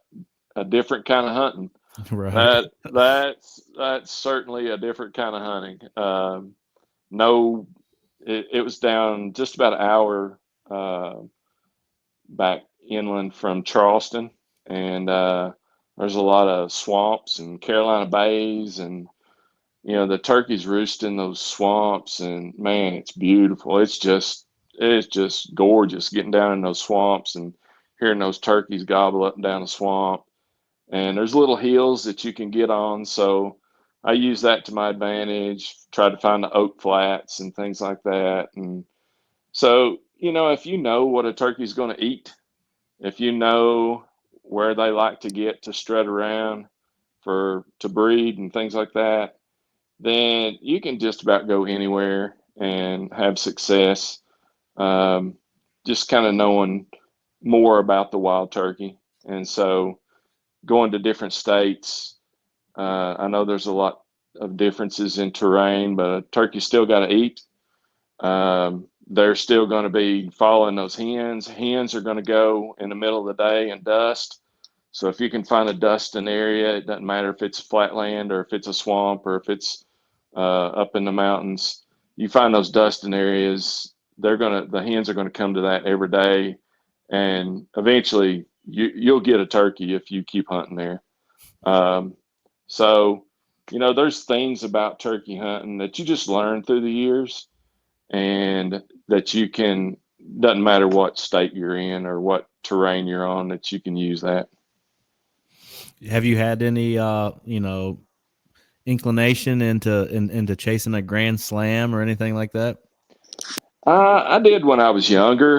a different kind of hunting. Right. That's certainly a different kind of hunting. No, it was down just about an hour back inland from Charleston, and there's a lot of swamps and Carolina bays, and the turkeys roost in those swamps, and man, it's beautiful. It's just gorgeous getting down in those swamps and hearing those turkeys gobble up and down the swamp. And there's little hills that you can get on, so I use that to my advantage. Try to find the oak flats and things like that. And so, if you know what a turkey's going to eat, if you know where they like to get to strut around to breed and things like that, then you can just about go anywhere and have success. Just kind of knowing more about the wild turkey. And so going to different states, I know there's a lot of differences in terrain, but a turkey still got to eat. They're still going to be following those hens. Hens are going to go in the middle of the day and dust. So if you can find a dusting area, it doesn't matter if it's flat land or if it's a swamp or if it's up in the mountains. You find those dusting areas, the hens are going to come to that every day, and eventually you'll get a turkey if you keep hunting there. So there's things about turkey hunting that you just learn through the years, and that you can, doesn't matter what state you're in or what terrain you're on, that you can use that. Have you had any inclination into chasing a grand slam or anything like that? I did when I was younger,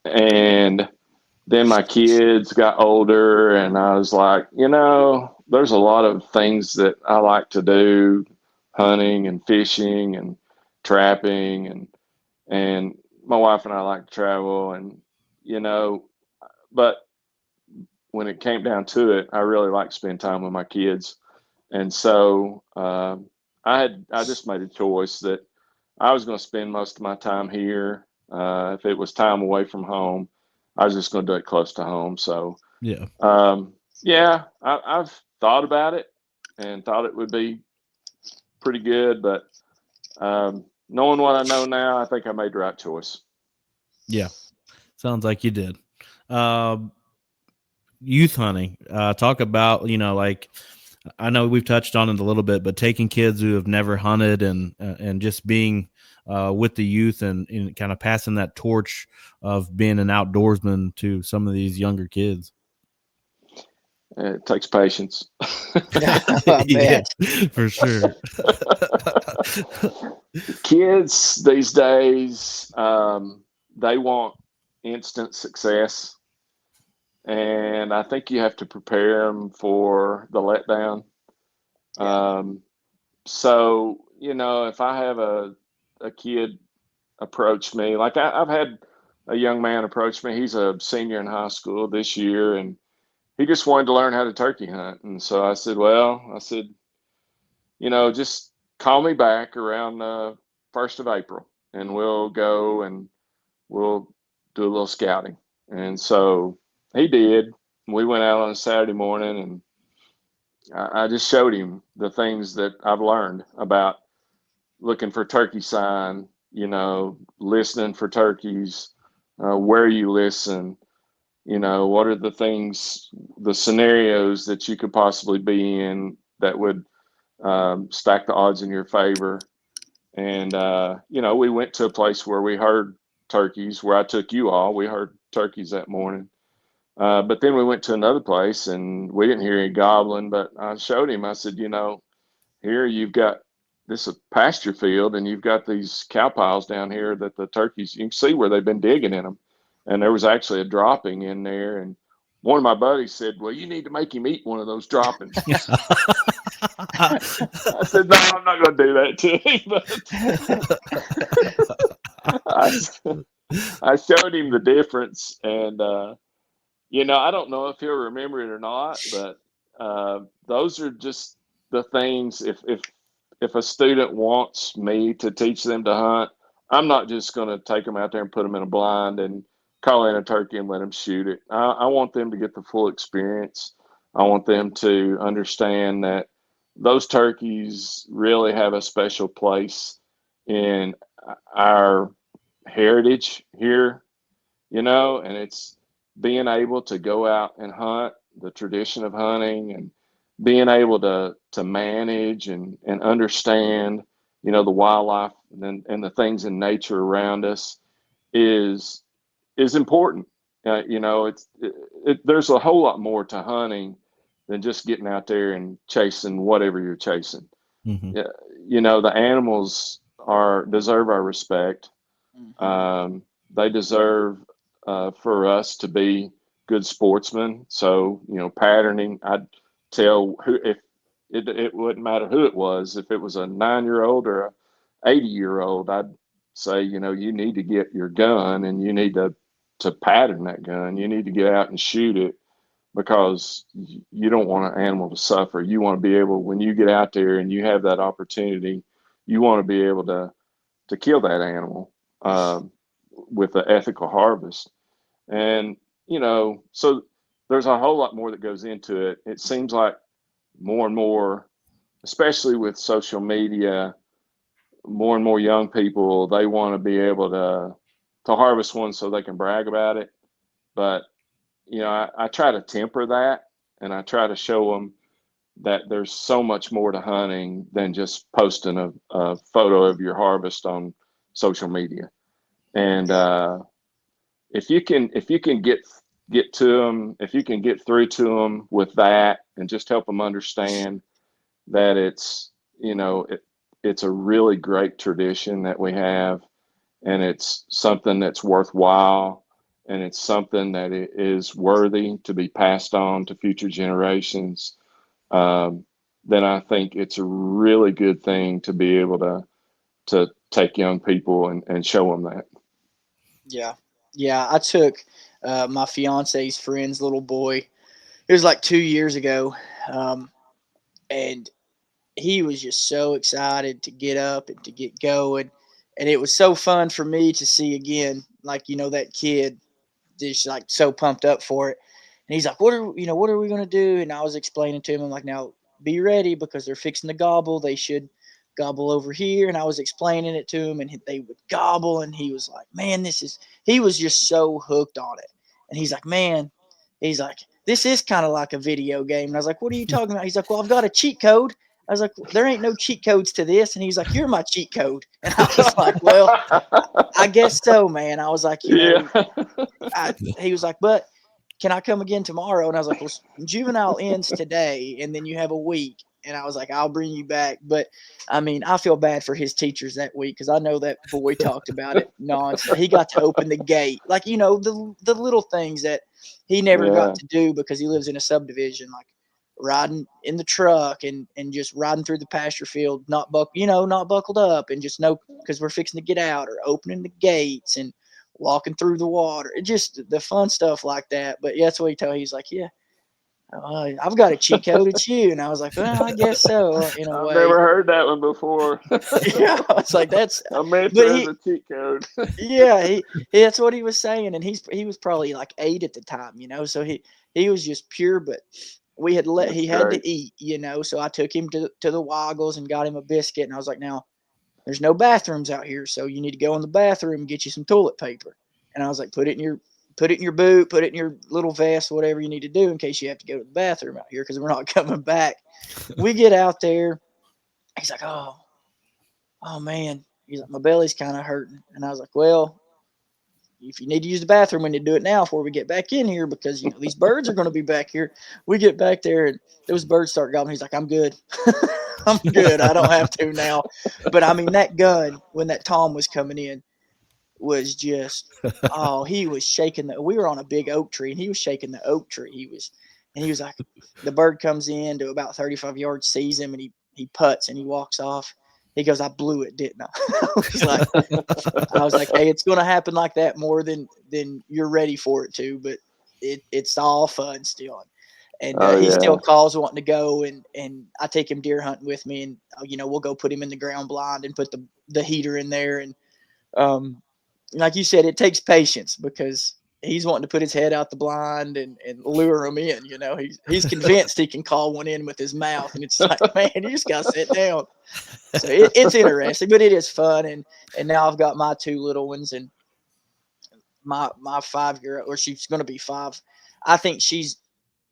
and then my kids got older, and I was like, there's a lot of things that I like to do, hunting and fishing and trapping, and my wife and I like to travel, and but when it came down to it, I really like to spend time with my kids. And so I just made a choice that I was going to spend most of my time here. If it was time away from home, I was just going to do it close to home. So yeah, I've thought about it and thought it would be pretty good, but knowing what I know now, I think I made the right choice. Yeah, sounds like you did. Youth hunting. Talk about like, I know we've touched on it a little bit, but taking kids who have never hunted and just being with the youth and kind of passing that torch of being an outdoorsman to some of these younger kids. It takes patience. Yeah, for sure. Kids these days, they want instant success, and I think you have to prepare them for the letdown. So if I have a kid approach me, like I've had a young man approach me. He's a senior in high school this year, and he just wanted to learn how to turkey hunt. And so I said, just call me back around 1st of April, and we'll go and we'll do a little scouting. And so he did. We went out on a Saturday morning, and I just showed him the things that I've learned about looking for turkey sign, listening for turkeys, where you listen, what are the things, the scenarios that you could possibly be in that would stack the odds in your favor. And, we went to a place where we heard turkeys, where I took you all. We heard turkeys that morning. But then we went to another place and we didn't hear any gobbling, but I showed him, I said, here you've got this pasture field and you've got these cow piles down here that the turkeys, you can see where they've been digging in them. And there was actually a dropping in there. And one of my buddies said, well, you need to make him eat one of those droppings. I said, no, I'm not going to do that to him. But I showed him the difference. And, I don't know if he'll remember it or not, but those are just the things. If a student wants me to teach them to hunt, I'm not just going to take them out there and put them in a blind and call in a turkey and let them shoot it. I want them to get the full experience. I want them to understand that those turkeys really have a special place in our heritage here, and it's being able to go out and hunt, the tradition of hunting, and being able to manage and understand, the wildlife and the things in nature around us is important. There's a whole lot more to hunting than just getting out there and chasing whatever you're chasing. Mm-hmm. The animals deserve our respect. They deserve for us to be good sportsmen. So, patterning, I'd tell if it wouldn't matter who it was, if it was a 9-year-old or a 80-year-old, I'd say, you need to get your gun and you need to pattern that gun. You need to get out and shoot it, because you don't want an animal to suffer. You want to be able, when you get out there and you have that opportunity, you want to be able to kill that animal with an ethical harvest. And, so there's a whole lot more that goes into it. It seems like more and more, especially with social media, more and more young people, they want to be able to harvest one so they can brag about it. But, I try to temper that, and I try to show them that there's so much more to hunting than just posting a photo of your harvest on social media. And if you can get to them, if you can get through to them with that, and just help them understand that it's it's a really great tradition that we have, and it's something that's worthwhile, and it's something that is worthy to be passed on to future generations, then I think it's a really good thing to be able to take young people and show them that. Yeah. I took my fiance's friend's little boy. It was like 2 years ago, and he was just so excited to get up and to get going, and it was so fun for me to see again, like that kid just like so pumped up for it. And he's like, what are we gonna do? And I was explaining to him, I'm like, now be ready, because they're fixing to gobble. They should gobble over here. And I was explaining it to him, and they would gobble, and he was like, man, he was just so hooked on it. And he's like, man, he's like, this is kind of like a video game. And I was like, what are you talking about? He's like, well, I've got a cheat code. I was like, there ain't no cheat codes to this. And he's like, you're my cheat code. And I was like, well, I guess so, man. I was like, Yeah. he was like, but can I come again tomorrow? And I was like, well, juvenile ends today, and then you have a week. And I was like, I'll bring you back. But I mean, I feel bad for his teachers that week, because I know that boy talked about it nonstop. He got to open the gate, like, the little things that he never got Yeah. to do because he lives in a subdivision, like riding in the truck and just riding through the pasture field, not buckled up, and just know because we're fixing to get out, or opening the gates and walking through the water. It just the fun stuff like that. But yeah, that's what he told me. He's like, yeah, I've got a cheat code. It's you. And I was like, well, I guess so, in a I've way. never heard that one before. Yeah, it's like that's. A mentor But as a cheat code. yeah, that's what he was saying, and he was probably like 8 at the time, so he was just pure. But That's he had great. to eat, so I took him to the Woggles and got him a biscuit, and I was like, now there's no bathrooms out here, so you need to go in the bathroom and get you some toilet paper. And I was like, put it in your boot, put it in your little vest, whatever you need to do in case you have to go to the bathroom out here because we're not coming back. We get out there, he's like, oh man, he's like, my belly's kind of hurting, and I was like, well, if you need to use the bathroom, we need to do it now before we get back in here because these birds are going to be back here. We get back there and those birds start gobbling. He's like, I'm good. I'm good. I don't have to now. But I mean, that gun when that Tom was coming in was just he was shaking we were on a big oak tree and he was shaking the oak tree. He was like, the bird comes in to about 35 yards, sees him, and he putts and he walks off. He goes, I blew it, didn't I? I was like, hey, it's going to happen like that more than you're ready for it to, but it's all fun still. And he still calls wanting to go, and I take him deer hunting with me, and we'll go put him in the ground blind and put the heater in there. And like you said, it takes patience because he's wanting to put his head out the blind and lure him in. He's convinced he can call one in with his mouth, and it's like, man, you just got to sit down. So it's interesting, but it is fun. And now I've got my 2 little ones, and my 5-year-old, or she's going to be 5. I think she's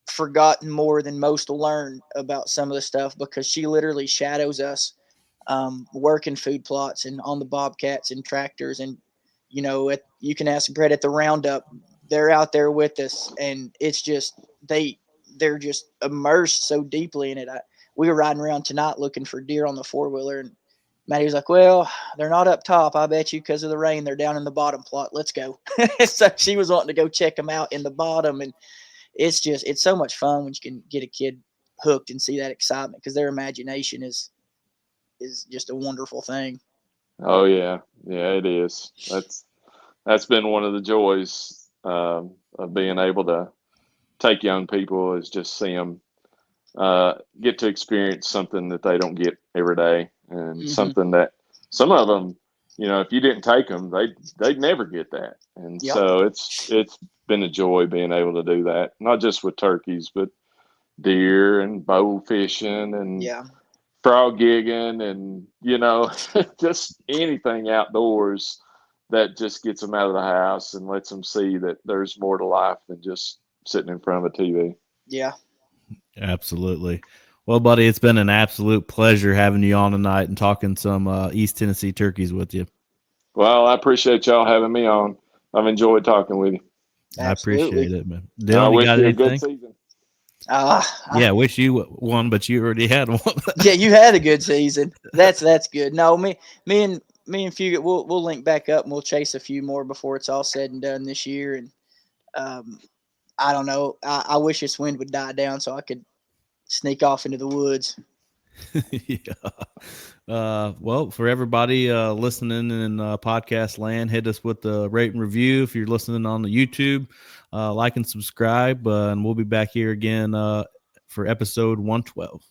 forgotten more than most will learn about some of the stuff because she literally shadows us working food plots and on the bobcats and tractors. And you can ask Brett at the roundup, they're out there with us, and it's just they're just immersed so deeply in it. We were riding around tonight looking for deer on the 4-wheeler, and Maddie was like, well, they're not up top, I bet you, because of the rain. They're down in the bottom plot. Let's go. So she was wanting to go check them out in the bottom, and it's so much fun when you can get a kid hooked and see that excitement because their imagination is just a wonderful thing. Oh yeah, it is. That's been one of the joys of being able to take young people is just see them get to experience something that they don't get every day, and something that some of them, if you didn't take them, they'd never get that. And so it's been a joy being able to do that, not just with turkeys, but deer and bow fishing and frog gigging and just anything outdoors that just gets them out of the house and lets them see that there's more to life than just sitting in front of a TV. Yeah, absolutely. Well, buddy, it's been an absolute pleasure having you on tonight and talking some East Tennessee turkeys with you. Well, I appreciate y'all having me on. I've enjoyed talking with you. Absolutely. I appreciate it, man. Dylan, I wish you a good season. I wish you won, but you already had one. Yeah, you had a good season. That's good. No, me and Fugate, we'll link back up and we'll chase a few more before it's all said and done this year. And I don't know. I wish this wind would die down so I could sneak off into the woods. Well, for everybody listening in podcast land, hit us with the rate and review. If you're listening on the YouTube, like and subscribe, and we'll be back here again for episode 112.